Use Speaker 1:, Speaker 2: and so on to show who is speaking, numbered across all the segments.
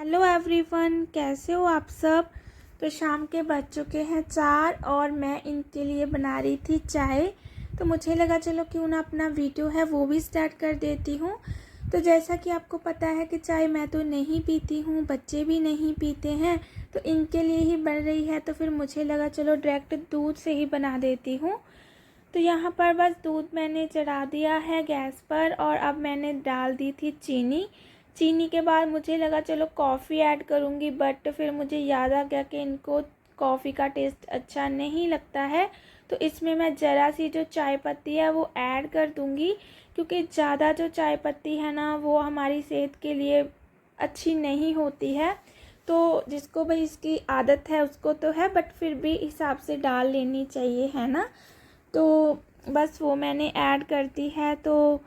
Speaker 1: Hello everyone, कैसे हो आप सब। तो शाम के बज चुके हैं 4 और मैं इनके लिए बना रही थी चाय। तो मुझे लगा चलो क्यों ना अपना वीडियो है वो भी स्टार्ट कर देती हूँ। तो जैसा कि आपको पता है कि चाय मैं तो नहीं पीती हूँ, बच्चे भी नहीं पीते हैं, तो इनके लिए ही बन रही है। तो फिर मुझे लगा चलो डायरेक्ट दूध से ही बना देती हूँ। तो यहाँ पर बस दूध मैंने चढ़ा दिया है गैस पर और अब मैंने डाल दी थी चीनी के बाद मुझे लगा चलो कॉफ़ी ऐड करूँगी, बट फिर मुझे याद आ गया कि इनको कॉफ़ी का टेस्ट अच्छा नहीं लगता है। तो इसमें मैं ज़रा सी जो चाय पत्ती है वो ऐड कर दूँगी, क्योंकि ज़्यादा जो चाय पत्ती है ना वो हमारी सेहत के लिए अच्छी नहीं होती है। तो जिसको भाई इसकी आदत है उसको तो है, बट फिर भी हिसाब से डाल लेनी चाहिए, है ना। तो बस वो मैंने ऐड कर दी है। तो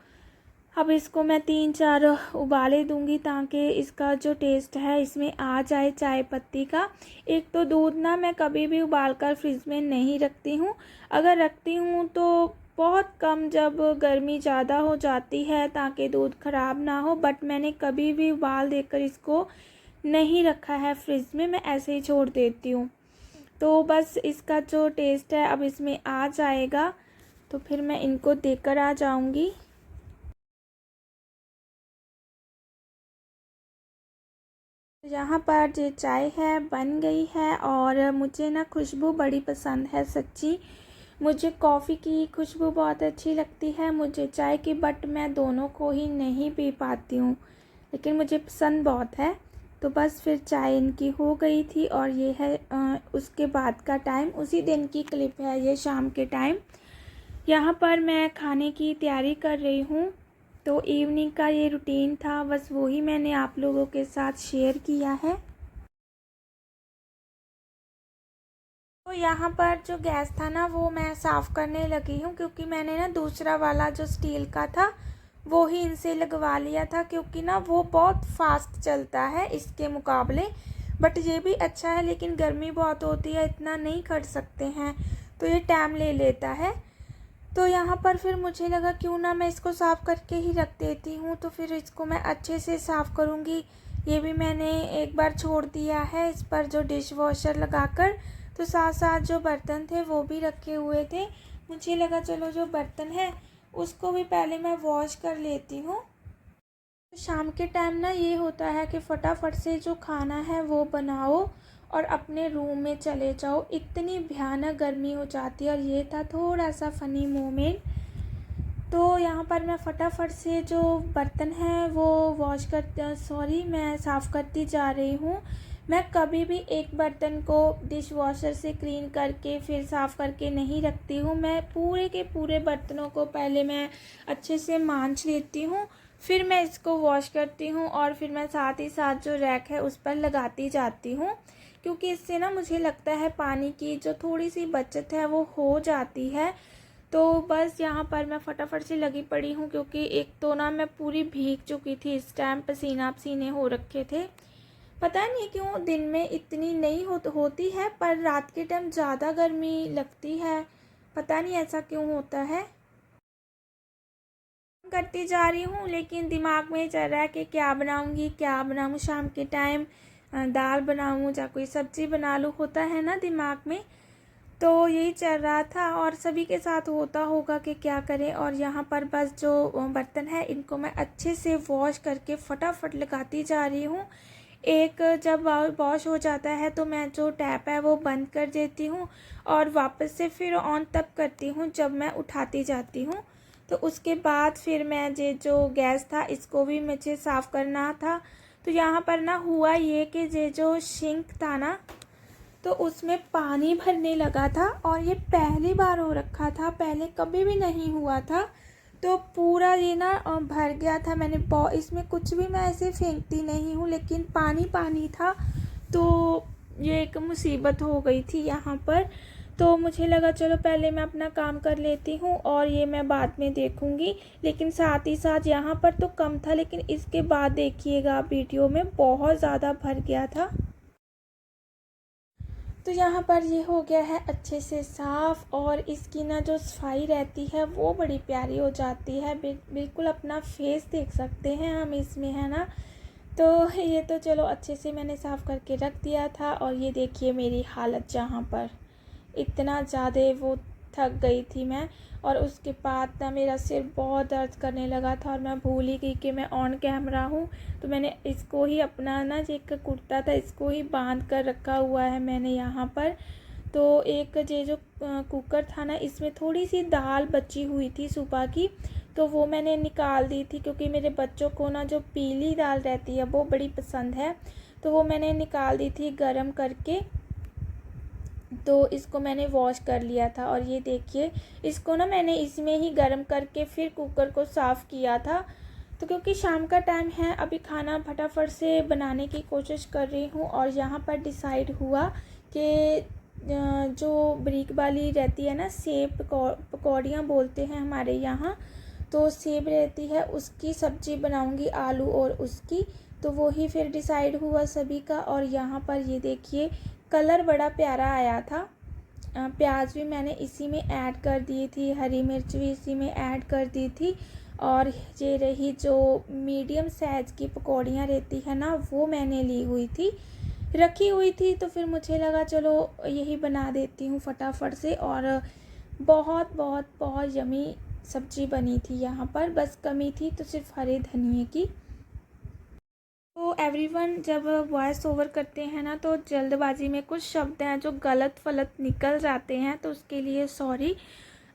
Speaker 1: अब इसको मैं 3-4 उबाले दूंगी ताकि इसका जो टेस्ट है इसमें आ जाए चाय पत्ती का। एक तो दूध ना मैं कभी भी उबाल कर फ्रिज में नहीं रखती हूँ, अगर रखती हूँ तो बहुत कम, जब गर्मी ज़्यादा हो जाती है ताकि दूध ख़राब ना हो। बट मैंने कभी भी उबाल देकर इसको नहीं रखा है फ्रिज में, मैं ऐसे ही छोड़ देती हूँ। तो बस इसका जो टेस्ट है अब इसमें आ जाएगा, तो फिर मैं इनको देकर आ जाऊंगी। यहाँ पर जो चाय है बन गई है और मुझे ना खुशबू बड़ी पसंद है सच्ची। मुझे कॉफ़ी की खुशबू बहुत अच्छी लगती है, मुझे चाय की, बट मैं दोनों को ही नहीं पी पाती हूँ, लेकिन मुझे पसंद बहुत है। तो बस फिर चाय इनकी हो गई थी और ये है उसके बाद का टाइम, उसी दिन की क्लिप है ये, शाम के टाइम। यहाँ पर मैं खाने की तैयारी कर रही हूँ। तो इवनिंग का ये रूटीन था, बस वही मैंने आप लोगों के साथ शेयर किया है। तो यहाँ पर जो गैस था ना वो मैं साफ़ करने लगी हूँ, क्योंकि मैंने ना दूसरा वाला जो स्टील का था वो ही इनसे लगवा लिया था, क्योंकि ना वो बहुत फास्ट चलता है इसके मुकाबले। बट ये भी अच्छा है, लेकिन गर्मी बहुत होती है, इतना नहीं कर सकते हैं, तो ये टाइम ले लेता है। तो यहाँ पर फिर मुझे लगा क्यों ना मैं इसको साफ़ करके ही रख देती हूँ, तो फिर इसको मैं अच्छे से साफ़ करूँगी। ये भी मैंने एक बार छोड़ दिया है इस पर जो डिश वॉशर लगाकर। तो साथ साथ जो बर्तन थे वो भी रखे हुए थे, मुझे लगा चलो जो बर्तन है उसको भी पहले मैं वॉश कर लेती हूँ। तो शाम के टाइम ना ये होता है कि फटाफट से जो खाना है वो बनाओ और अपने रूम में चले जाओ, इतनी भयानक गर्मी हो जाती है। और ये था थोड़ा सा फ़नी मोमेंट। तो यहाँ पर मैं फटाफट से जो बर्तन हैं वो मैं साफ़ करती जा रही हूँ। मैं कभी भी एक बर्तन को डिश वॉशर से क्लीन करके फिर साफ़ करके नहीं रखती हूँ। मैं पूरे के पूरे बर्तनों को पहले मैं अच्छे से मांज लेती हूँ, फिर मैं इसको वॉश करती हूँ और फिर मैं साथ ही साथ जो रैक है उस पर लगाती जाती हूँ, क्योंकि इससे ना मुझे लगता है पानी की जो थोड़ी सी बचत है वो हो जाती है। तो बस यहाँ पर मैं फटाफट से लगी पड़ी हूँ, क्योंकि एक तो ना मैं पूरी भीग चुकी थी, इस टाइम पसीना पसीने हो रखे थे। पता नहीं क्यों दिन में इतनी नहीं होती है, पर रात के टाइम ज़्यादा गर्मी लगती है, पता नहीं ऐसा क्यों होता है। करती जा रही हूँ, लेकिन दिमाग में चल रहा है कि क्या बनाऊँ शाम के टाइम, दाल बनाऊँ या कोई सब्ज़ी बना लूँ, होता है ना दिमाग में। तो यही चल रहा था और सभी के साथ होता होगा कि क्या करें। और यहाँ पर बस जो बर्तन है इनको मैं अच्छे से वॉश करके फटाफट लगाती जा रही हूँ। एक जब वॉश हो जाता है तो मैं जो टैप है वो बंद कर देती हूँ और वापस से फिर ऑन तब करती हूँ जब मैं उठाती जाती हूँ। तो उसके बाद फिर मैं ये जो गैस था इसको भी मुझे साफ़ करना था। तो यहाँ पर ना हुआ ये कि ये जो सिंक था ना तो उसमें पानी भरने लगा था, और ये पहली बार हो रखा था, पहले कभी भी नहीं हुआ था। तो पूरा ये ना भर गया था। मैंने इसमें कुछ भी मैं ऐसे फेंकती नहीं हूँ, लेकिन पानी पानी था, तो ये एक मुसीबत हो गई थी यहाँ पर। तो मुझे लगा चलो पहले मैं अपना काम कर लेती हूँ और ये मैं बाद में देखूँगी। लेकिन साथ ही साथ यहाँ पर तो कम था, लेकिन इसके बाद देखिएगा वीडियो में बहुत ज़्यादा भर गया था। तो यहाँ पर ये हो गया है अच्छे से साफ़, और इसकी ना जो सफाई रहती है वो बड़ी प्यारी हो जाती है। बिल्कुल अपना फेस देख सकते हैं हम इसमें, है ना। तो ये तो चलो अच्छे से मैंने साफ़ करके रख दिया था। और ये देखिए मेरी हालत, जहाँ पर इतना ज़्यादा वो थक गई थी मैं, और उसके बाद ना मेरा सिर बहुत दर्द करने लगा था और मैं भूल ही गई कि मैं ऑन कैमरा हूँ। तो मैंने इसको ही अपना ना जो एक कुर्ता था इसको ही बांध कर रखा हुआ है मैंने यहाँ पर। तो एक ये जो कुकर था ना, इसमें थोड़ी सी दाल बची हुई थी सुबह की, तो वो मैंने निकाल दी थी क्योंकि मेरे बच्चों को ना जो पीली दाल रहती है वो बड़ी पसंद है। तो वो मैंने निकाल दी थी गरम करके। तो इसको मैंने वॉश कर लिया था और ये देखिए इसको ना मैंने इसमें ही गरम करके फिर कुकर को साफ़ किया था। तो क्योंकि शाम का टाइम है, अभी खाना फटाफट से बनाने की कोशिश कर रही हूँ। और यहाँ पर डिसाइड हुआ कि जो ब्रिक वाली रहती है ना, सेब पकौड़ियाँ बोलते हैं हमारे यहाँ, तो सेब रहती है उसकी सब्ज़ी बनाऊँगी, आलू और उसकी। तो वो ही फिर डिसाइड हुआ सभी का। और यहाँ पर ये देखिए कलर बड़ा प्यारा आया था। प्याज भी मैंने इसी में ऐड कर दी थी, हरी मिर्च भी इसी में ऐड कर दी थी। और ये रही जो मीडियम साइज़ की पकौड़ियाँ रहती है ना, वो मैंने ली हुई थी, रखी हुई थी। तो फिर मुझे लगा चलो यही बना देती हूँ फटाफट से। और बहुत बहुत बहुत यमी सब्ज़ी बनी थी यहाँ पर। बस कमी थी तो सिर्फ हरे धनिए की। तो एवरीवन जब वॉइस ओवर करते हैं ना, तो जल्दबाजी में कुछ शब्द हैं जो गलत फलत निकल जाते हैं, तो उसके लिए सॉरी।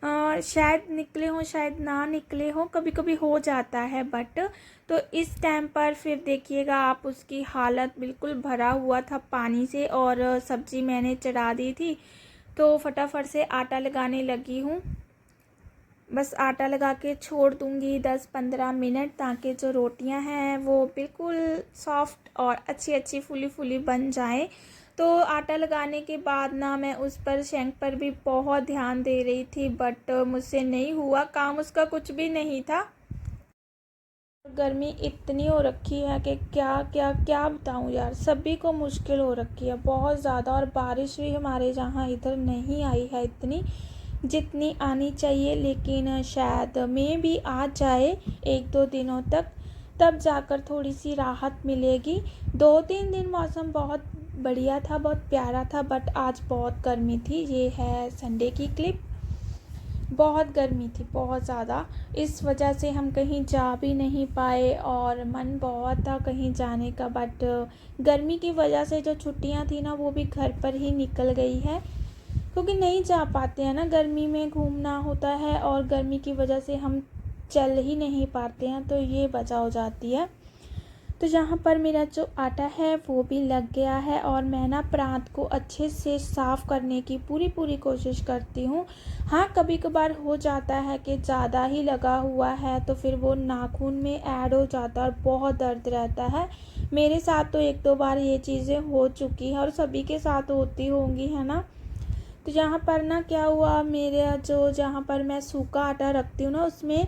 Speaker 1: शायद निकले हों शायद ना निकले हों, कभी कभी हो जाता है। बट तो इस टाइम पर फिर देखिएगा आप, उसकी हालत बिल्कुल भरा हुआ था पानी से। और सब्ज़ी मैंने चढ़ा दी थी, तो फटाफट से आटा लगाने लगी हूँ। बस आटा लगा के छोड़ दूँगी 10-15 मिनट, ताकि जो रोटियां हैं वो बिल्कुल सॉफ्ट और अच्छी अच्छी फूली फूली बन जाएं। तो आटा लगाने के बाद ना मैं उस पर शेंक पर भी बहुत ध्यान दे रही थी, बट मुझसे नहीं हुआ काम, उसका कुछ भी नहीं था। गर्मी इतनी हो रखी है कि क्या क्या क्या बताऊं यार, सभी को मुश्किल हो रखी है बहुत ज़्यादा। और बारिश भी हमारे जहाँ इधर नहीं आई है इतनी जितनी आनी चाहिए, लेकिन शायद में भी आ जाए 1-2 दिनों तक, तब जाकर थोड़ी सी राहत मिलेगी। 2-3 दिन मौसम बहुत बढ़िया था, बहुत प्यारा था, बट आज बहुत गर्मी थी। ये है संडे की क्लिप। बहुत गर्मी थी, बहुत ज़्यादा। इस वजह से हम कहीं जा भी नहीं पाए और मन बहुत था कहीं जाने का, बट गर्मी की वजह से जो छुट्टियां थी ना, वो भी घर पर ही निकल गई है, क्योंकि नहीं जा पाते हैं ना, गर्मी में घूमना होता है और गर्मी की वजह से हम चल ही नहीं पाते हैं, तो ये वजह हो जाती है। तो यहाँ पर मेरा जो आटा है वो भी लग गया है और मैं ना प्रांत को अच्छे से साफ़ करने की पूरी कोशिश करती हूँ। हाँ, कभी कभार हो जाता है कि ज़्यादा ही लगा हुआ है तो फिर वो नाखून में ऐड हो जाता है और बहुत दर्द रहता है। मेरे साथ तो 1-2 बार ये चीज़ें हो चुकी हैं और सभी के साथ होती होंगी, है ना। तो यहाँ पर ना क्या हुआ, मेरे जो जहाँ पर मैं सूखा आटा रखती हूँ ना, उसमें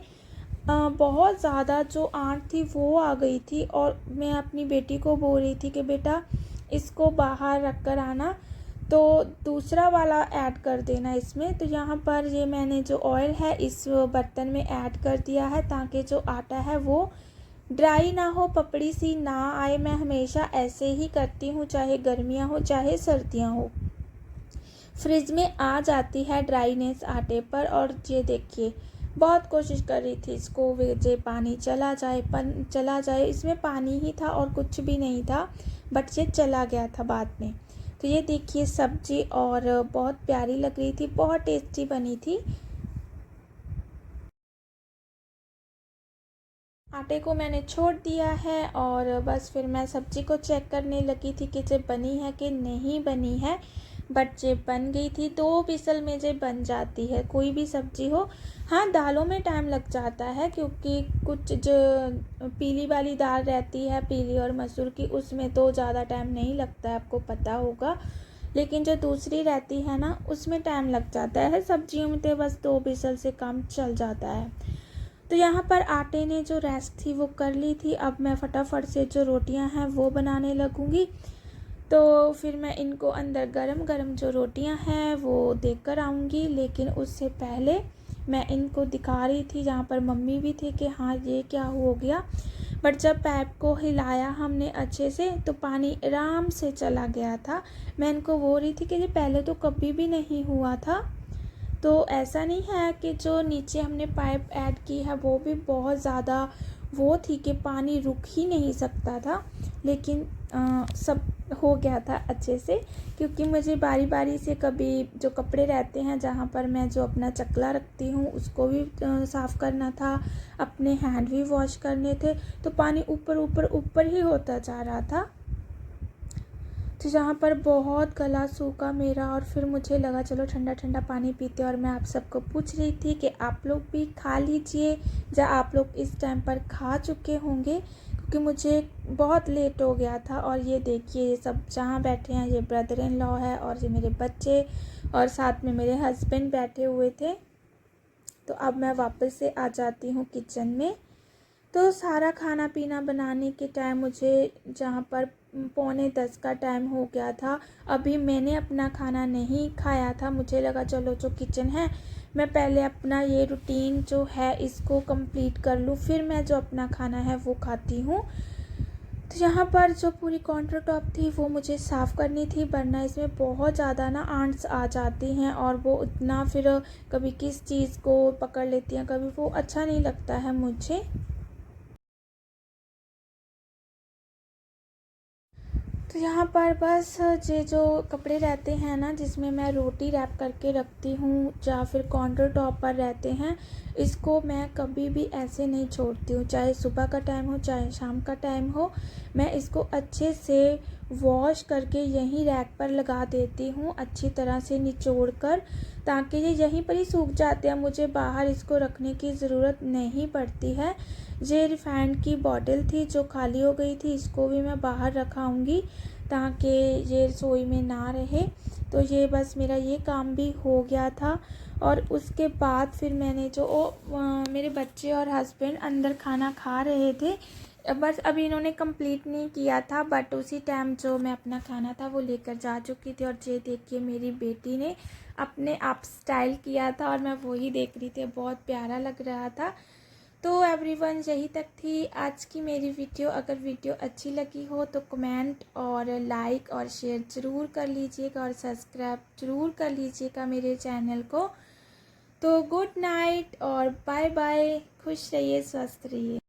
Speaker 1: बहुत ज़्यादा जो आंट थी वो आ गई थी। और मैं अपनी बेटी को बोल रही थी कि बेटा इसको बाहर रख कर आना, तो दूसरा वाला ऐड कर देना इसमें। तो यहाँ पर ये मैंने जो ऑयल है इस बर्तन में ऐड कर दिया है, ताकि जो आटा है वो ड्राई ना हो, पपड़ी सी ना आए। मैं हमेशा ऐसे ही करती हूँ, चाहे गर्मियाँ हो चाहे सर्दियाँ हो। फ्रिज में आ जाती है ड्राईनेस आटे पर। और ये देखिए बहुत कोशिश कर रही थी इसको जे पानी चला जाए, इसमें पानी ही था और कुछ भी नहीं था, बट ये चला गया था बाद में। तो ये देखिए सब्जी और बहुत प्यारी लग रही थी, बहुत टेस्टी बनी थी। आटे को मैंने छोड़ दिया है और बस फिर मैं सब्ज़ी को चेक करने लगी थी कि जब बनी है कि नहीं बनी है। बट जे बन गई थी, 2 विसल में जे बन जाती है कोई भी सब्ज़ी हो। हाँ, दालों में टाइम लग जाता है, क्योंकि कुछ जो पीली वाली दाल रहती है, पीली और मसूर की, उसमें तो ज़्यादा टाइम नहीं लगता है, आपको पता होगा। लेकिन जो दूसरी रहती है ना, उसमें टाइम लग जाता है। सब्जियों में तो बस 2 विसल से काम चल जाता है। तो यहाँ पर आटे ने जो रेस्ट थी वो कर ली थी। अब मैं फटाफट से जो रोटियां हैं वो बनाने लगूँगी। तो फिर मैं इनको अंदर गरम गरम जो रोटियां हैं वो देकर आऊँगी, लेकिन उससे पहले मैं इनको दिखा रही थी, जहाँ पर मम्मी भी थी, कि हाँ ये क्या हो गया। बट जब पाइप को हिलाया हमने अच्छे से तो पानी आराम से चला गया था। मैं इनको बोल रही थी कि ये पहले तो कभी भी नहीं हुआ था। तो ऐसा नहीं है कि जो नीचे हमने पाइप ऐड की है वो भी बहुत ज़्यादा वो थी कि पानी रुक ही नहीं सकता था, लेकिन सब हो गया था अच्छे से, क्योंकि मुझे बारी बारी से कभी जो कपड़े रहते हैं जहाँ पर मैं जो अपना चकला रखती हूँ उसको भी साफ़ करना था, अपने हैंड भी वॉश करने थे, तो पानी ऊपर ऊपर ऊपर ही होता जा रहा था। तो जहाँ पर बहुत गला सूखा मेरा, और फिर मुझे लगा चलो ठंडा ठंडा पानी पीते। और मैं आप सबको पूछ रही थी कि आप लोग भी खा लीजिए, या आप लोग इस टाइम पर खा चुके होंगे, क्योंकि मुझे बहुत लेट हो गया था। और ये देखिए ये सब जहाँ बैठे हैं, ये ब्रदर इन लॉ है और ये मेरे बच्चे, और साथ में मेरे हस्बैंड बैठे हुए थे। तो अब मैं वापस से आ जाती हूँ किचन में। तो सारा खाना पीना बनाने के टाइम मुझे जहाँ पर 9:45 का टाइम हो गया था। अभी मैंने अपना खाना नहीं खाया था, मुझे लगा चलो जो किचन है मैं पहले अपना ये रूटीन जो है इसको कंप्लीट कर लूँ, फिर मैं जो अपना खाना है वो खाती हूँ। तो यहाँ पर जो पूरी काउंटर टॉप थी वो मुझे साफ़ करनी थी, वरना इसमें बहुत ज़्यादा ना आंट्स आ जाती हैं, और वो उतना फिर कभी किस चीज़ को पकड़ लेती हैं, कभी वो अच्छा नहीं लगता है मुझे। तो यहाँ पर बस ये जो कपड़े रहते हैं ना, जिसमें मैं रोटी रैप करके रखती हूँ या फिर काउंटर टॉप पर रहते हैं, इसको मैं कभी भी ऐसे नहीं छोड़ती हूँ, चाहे सुबह का टाइम हो चाहे शाम का टाइम हो। मैं इसको अच्छे से वॉश करके यहीं रैक पर लगा देती हूँ, अच्छी तरह से निचोड़ कर, ताकि ये यहीं पर ही सूख जाते हैं, मुझे बाहर इसको रखने की ज़रूरत नहीं पड़ती है। ये रिफाइंड की बॉटल थी जो खाली हो गई थी, इसको भी मैं बाहर रखाऊंगी ताकि ये रसोई में ना रहे। तो ये बस मेरा ये काम भी हो गया था। और उसके बाद फिर मैंने जो मेरे बच्चे और हस्बैंड अंदर खाना खा रहे थे, बस अभी इन्होंने कंप्लीट नहीं किया था, बट उसी टाइम जो मैं अपना खाना था वो लेकर जा चुकी थी। और ये देखिए मेरी बेटी ने अपने आप स्टाइल किया था और मैं वही देख रही थी, बहुत प्यारा लग रहा था। तो एवरीवन यही तक थी आज की मेरी वीडियो। अगर वीडियो अच्छी लगी हो तो कमेंट और लाइक और शेयर ज़रूर कर लीजिएगा, और सब्सक्राइब ज़रूर कर लीजिएगा मेरे चैनल को। तो गुड नाइट और बाय बाय, खुश रहिए, स्वस्थ रहिए।